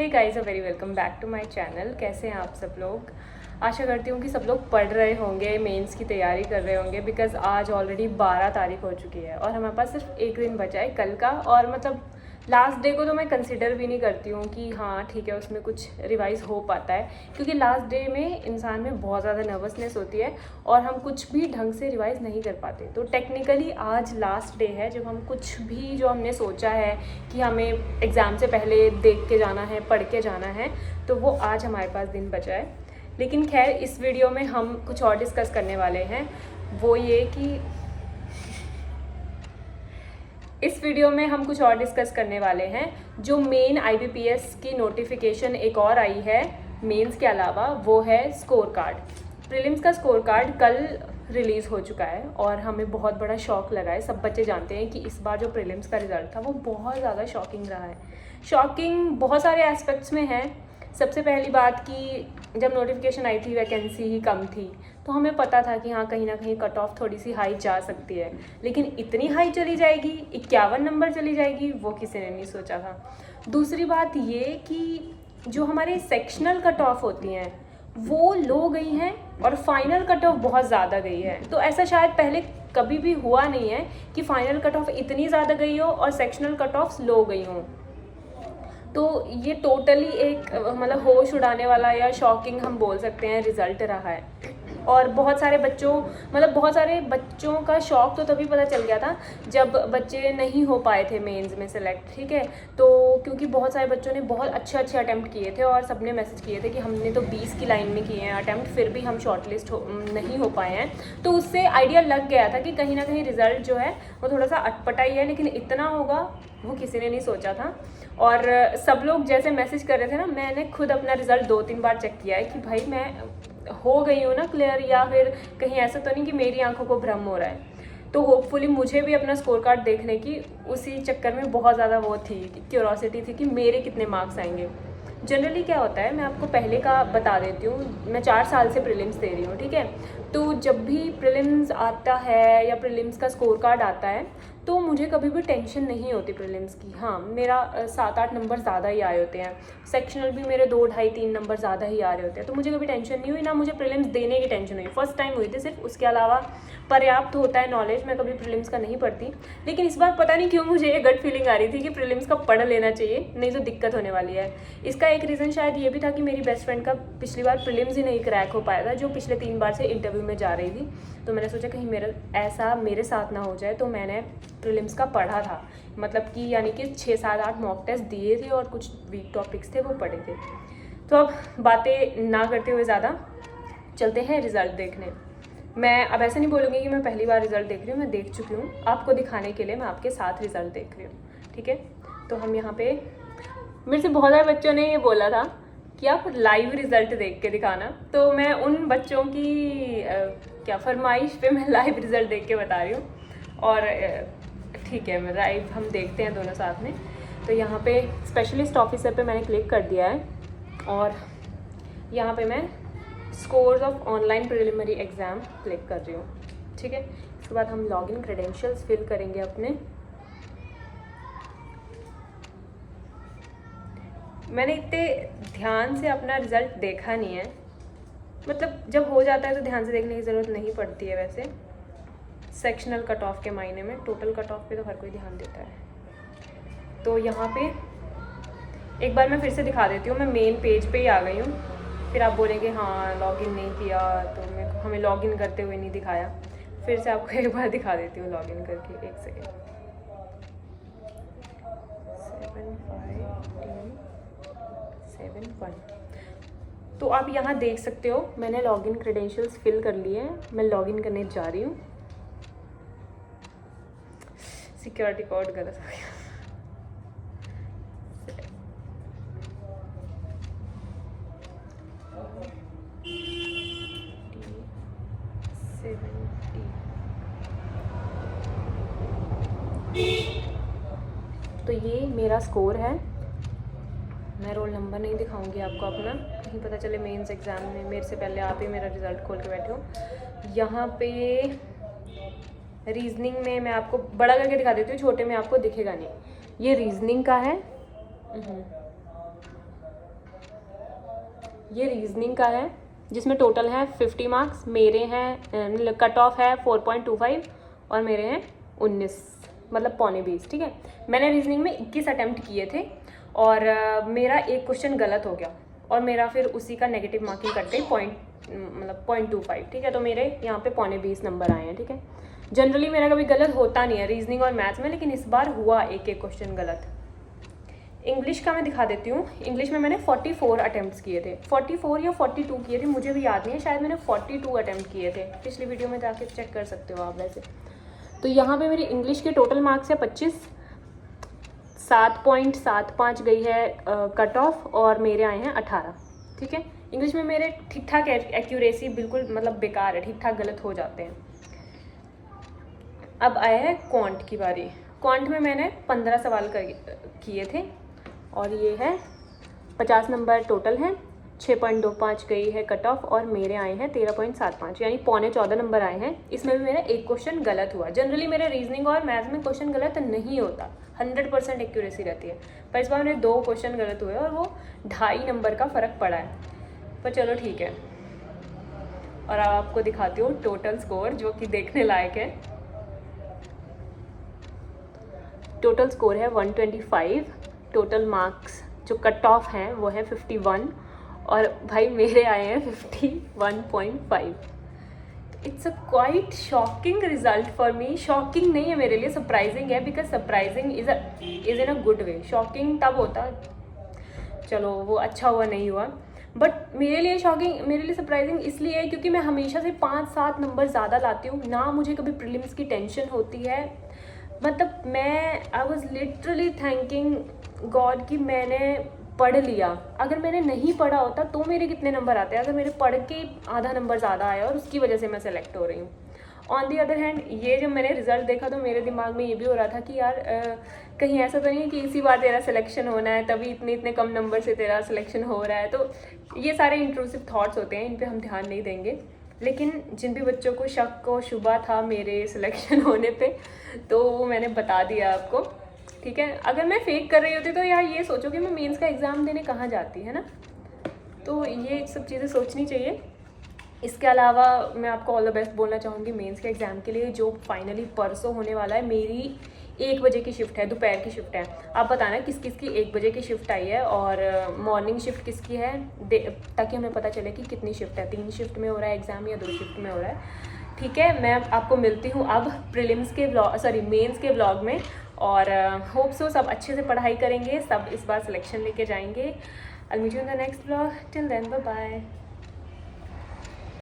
Hey guys, uh very welcome back to my channel. कैसे हैं आप सब लोग? आशा करती हूँ कि सब लोग पढ़ रहे होंगे, मेंस की तैयारी कर रहे होंगे, बिकॉज़ आज ऑलरेडी 12 तारीख हो चुकी है और हमारे पास सिर्फ एक दिन बचा है कल का। और मतलब लास्ट डे को तो मैं कंसिडर भी नहीं करती हूँ कि हाँ ठीक है उसमें कुछ रिवाइज़ हो पाता है, क्योंकि लास्ट डे में इंसान में बहुत ज़्यादा नर्वसनेस होती है और हम कुछ भी ढंग से रिवाइज़ नहीं कर पाते। तो टेक्निकली आज लास्ट डे है जब हम कुछ भी जो हमने सोचा है कि हमें एग्ज़ाम से पहले देख के जाना है, पढ़ के जाना है, तो वो आज हमारे पास दिन बचा है। लेकिन खैर, इस वीडियो में हम कुछ और डिस्कस करने वाले हैं। वो ये कि इस वीडियो में हम कुछ और डिस्कस करने वाले हैं। जो मेन IBPS की नोटिफिकेशन एक और आई है मेंस के अलावा, वो है स्कोर कार्ड। प्रीलिम्स का स्कोर कार्ड कल रिलीज़ हो चुका है और हमें बहुत बड़ा शॉक लगा है। सब बच्चे जानते हैं कि इस बार जो प्रीलिम्स का रिज़ल्ट था वो बहुत ज़्यादा शॉकिंग रहा है। शॉकिंग बहुत सारे एस्पेक्ट्स में है। सबसे पहली बात कि जब नोटिफिकेशन आई थी वैकेंसी ही कम थी, तो हमें पता था कि हाँ कहीं ना कहीं कट ऑफ थोड़ी सी हाई जा सकती है, लेकिन इतनी हाई चली जाएगी, 51 नंबर चली जाएगी, वो किसी ने नहीं सोचा था। दूसरी बात ये कि जो हमारे सेक्शनल कट ऑफ होती हैं वो लो गई हैं और फाइनल कट ऑफ बहुत ज़्यादा गई है। तो ऐसा शायद पहले कभी भी हुआ नहीं है कि फाइनल कट ऑफ इतनी ज़्यादा गई हो और सेक्शनल कट ऑफ लो गई हों। तो ये टोटली एक मतलब होश उड़ाने वाला या शॉकिंग हम बोल सकते हैं रिज़ल्ट रहा है। और बहुत सारे बच्चों का शौक तो तभी पता चल गया था जब बच्चे नहीं हो पाए थे मेंस में सेलेक्ट, ठीक है। तो क्योंकि बहुत सारे बच्चों ने बहुत अच्छे अटैम्प्ट किए थे और सबने मैसेज किए थे कि हमने तो 20 की लाइन में किए हैं अटैम्प्ट, फिर भी हम शॉर्टलिस्ट नहीं हो पाए हैं। तो उससे आइडिया लग गया था कि कहीं ना कहीं रिज़ल्ट जो है वो थोड़ा सा अटपटा ही है, लेकिन इतना होगा वो किसी ने नहीं सोचा था। और सब लोग जैसे मैसेज कर रहे थे ना, मैंने खुद अपना रिज़ल्ट 2-3 बार चेक किया है कि भाई मैं हो गई हूँ ना क्लियर, या फिर कहीं ऐसा तो नहीं कि मेरी आंखों को भ्रम हो रहा है। तो होपफुली मुझे भी अपना स्कोर कार्ड देखने की उसी चक्कर में बहुत ज़्यादा वो थी, क्यूरोसिटी थी कि मेरे कितने मार्क्स आएंगे। जनरली क्या होता है, मैं आपको पहले का बता देती हूँ। मैं 4 साल से प्रीलिम्स दे रही हूँ, ठीक है। तो जब भी प्रीलिम्स आता है या प्रीलिम्स का स्कोर कार्ड आता है तो मुझे कभी भी टेंशन नहीं होती प्रीलिम्स की। हाँ, मेरा 7-8 नंबर ज़्यादा ही आए होते हैं, सेक्शनल भी मेरे 2, 2.5, 3 नंबर ज़्यादा ही आ रहे होते हैं, तो मुझे कभी टेंशन नहीं हुई, ना मुझे प्रीलिम्स देने की टेंशन हुई। फर्स्ट टाइम हुई थी सिर्फ, उसके अलावा पर्याप्त होता है नॉलेज, मैं कभी प्रीलिम्स का नहीं पढ़ती। लेकिन इस बार पता नहीं क्यों मुझे ये गट फीलिंग आ रही थी कि प्रीलिम्स का पढ़ लेना चाहिए, नहीं तो दिक्कत होने वाली है। इसका एक रीज़न शायद ये भी था कि मेरी बेस्ट फ्रेंड का पिछली बार प्रीलिम्स ही नहीं क्रैक हो पाया था, जो पिछले 3 बार से इंटरव्यू में जा रही थी। तो मैंने सोचा कहीं मेरे साथ ना हो जाए, तो मैंने प्रीलिम्स का पढ़ा था, मतलब कि यानी कि 6-7-8 मॉक टेस्ट दिए थे और कुछ वीक टॉपिक्स थे वो पढ़े थे। तो अब बातें ना करते हुए ज़्यादा चलते हैं रिज़ल्ट देखने। मैं अब ऐसे नहीं बोलूँगी कि मैं पहली बार रिज़ल्ट देख रही हूँ, मैं देख चुकी हूँ। आपको दिखाने के लिए मैं आपके साथ रिज़ल्ट देख रही हूँ, ठीक है। तो हम यहाँ पे, मेरे से बहुत सारे बच्चों ने ये बोला था कि आप लाइव रिज़ल्ट देख के दिखाना, तो मैं उन बच्चों की क्या फरमाइश पे मैं लाइव रिज़ल्ट देख के बता रही हूँ। और ठीक है, मैं लाइव हम देखते हैं दोनों साथ में। तो यहाँ पे स्पेशलिस्ट ऑफिसर पे मैंने क्लिक कर दिया है और यहाँ पे मैं scores of online preliminary exam click कर रही हूँ, ठीक है। इसके बाद हम लॉगिन क्रेडेंशियल्स फिल करेंगे अपने। मैंने इतने ध्यान से अपना रिज़ल्ट देखा नहीं है, मतलब जब हो जाता है तो ध्यान से देखने की ज़रूरत नहीं पड़ती है वैसे। सेक्शनल कट ऑफ के मायने में टोटल कट ऑफ पे तो हर कोई ध्यान देता है। तो यहाँ पे एक बार मैं फिर से दिखा देती हूँ, मैं मेन पेज पे ही आ गई हूँ। फिर आप बोलेंगे हाँ लॉगिन नहीं किया, तो हमें लॉगिन करते हुए नहीं दिखाया। फिर से आपको एक बार दिखा देती हूँ लॉगिन करके, एक सेकेंड। 7571। तो आप यहाँ देख सकते हो मैंने लॉगिन क्रेडेंशियल्स फिल कर लिए हैं। मैं लॉगिन करने जा रही हूँ। सिक्योरिटी कोड गलत हो गया। तो ये मेरा स्कोर है। मैं रोल नंबर नहीं दिखाऊंगी आपको अपना, कहीं पता चले मेंस एग्ज़ाम में मेरे से पहले आप ही मेरा रिज़ल्ट खोल के बैठे हो। यहाँ पे रीजनिंग में मैं आपको बड़ा करके दिखा देती हूँ, छोटे में आपको दिखेगा नहीं। ये रीजनिंग का है। ये रीजनिंग का है जिसमें टोटल है 50 मार्क्स, मेरे हैं कट ऑफ है 4.25 और मेरे हैं 19, मतलब पौने 20। ठीक है, मैंने रीजनिंग में 21 अटैम्प्ट किए थे और मेरा एक क्वेश्चन गलत हो गया और मेरा फिर उसी का नेगेटिव मार्किंग करते ही 0.25। ठीक है, तो मेरे यहाँ पे पौने 20 नंबर आए हैं। ठीक है, जनरली मेरा कभी गलत होता नहीं है रीजनिंग और मैथ्स में, लेकिन इस बार हुआ एक क्वेश्चन गलत। इंग्लिश का मैं दिखा देती हूँ। इंग्लिश में मैंने 44 अटैम्प्ट्स किए थे, 44 या 42 किए थे, मुझे भी याद नहीं है, शायद मैंने 42 अटैम्प्ट किए थे। पिछली वीडियो में जाके चेक कर सकते हो आप वैसे। तो यहाँ पे मेरी इंग्लिश के टोटल मार्क्स है 25, 7.75 गई है कट ऑफ और मेरे आए हैं 18। ठीक है, इंग्लिश में मेरे ठीक ठाक एक्यूरेसी बिल्कुल मतलब बेकार है, ठीक ठाक गलत हो जाते हैं। अब आया है क्वांट की बारी। क्वांट में मैंने 15 सवाल किए थे और ये है 50 नंबर टोटल हैं, 6.25 गई है कट ऑफ और मेरे आए हैं 13.75, यानी पौने 14 नंबर आए हैं। इसमें भी मेरा एक क्वेश्चन गलत हुआ। जनरली मेरे रीजनिंग और मैथ्स में क्वेश्चन गलत नहीं होता, 100% एक्यूरेसी रहती है, पर इस बार मेरे 2 क्वेश्चन गलत हुए और वो 2.5 नंबर का फ़र्क पड़ा है, पर चलो ठीक है। और अब आपको दिखाती हूँ टोटल स्कोर जो कि देखने लायक है। टोटल स्कोर है 125, टोटल मार्क्स जो कट ऑफ हैं वो है 51 और भाई मेरे आए हैं 51.5। It's a quite shocking result for me. Shocking नहीं है मेरे लिए, सरप्राइजिंग है, because surprising is in a good way. Shocking तब होता, चलो वो अच्छा हुआ नहीं हुआ, बट मेरे लिए शॉकिंग, मेरे लिए सरप्राइजिंग इसलिए है क्योंकि मैं हमेशा से 5-7 नंबर ज़्यादा लाती हूँ ना, मुझे कभी प्रीलिम्स की टेंशन होती है। मतलब मैं I was literally thanking God कि मैंने पढ़ लिया। अगर मैंने नहीं पढ़ा होता तो मेरे कितने नंबर आते हैं, अगर मेरे पढ़ के आधा नंबर ज़्यादा आया और उसकी वजह से मैं सेलेक्ट हो रही हूँ। ऑन दी अदर हैंड ये जब मैंने रिजल्ट देखा तो मेरे दिमाग में ये भी हो रहा था कि यार कहीं ऐसा तो नहीं है कि इसी बार तेरा सिलेक्शन होना है तभी इतने कम नंबर से तेरा सिलेक्शन हो रहा है। तो ये सारे इंट्रूसिव थॉट्स होते हैं, इन पर हम ध्यान नहीं देंगे। लेकिन जिन भी बच्चों को शक और शुबा था मेरे सिलेक्शन होने पे, तो वो मैंने बता दिया आपको। ठीक है, अगर मैं फेक कर रही होती तो यार ये सोचो कि मैं मेंस का एग्ज़ाम देने कहाँ जाती, है ना। तो ये सब चीज़ें सोचनी चाहिए। इसके अलावा मैं आपको ऑल द बेस्ट बोलना चाहूँगी मेंस के एग्ज़ाम के लिए, जो फाइनली परसों होने वाला है। मेरी 1 बजे की शिफ्ट है, दोपहर की शिफ्ट है। आप बताना किस किस की 1 बजे की शिफ्ट आई है और मॉर्निंग शिफ्ट किसकी है, ताकि हमें पता चले कि कितनी शिफ्ट है, 3 शिफ्ट में हो रहा है एग्ज़ाम या 2 शिफ्ट में हो रहा है। ठीक है, मैं आपको मिलती हूँ अब प्रीलिम्स के मेंस के व्लॉग में, और होप सो सब अच्छे से पढ़ाई करेंगे, सब इस बार सिलेक्शन लेके जाएंगे। I'll meet you in the next vlog. Till then, bye bye.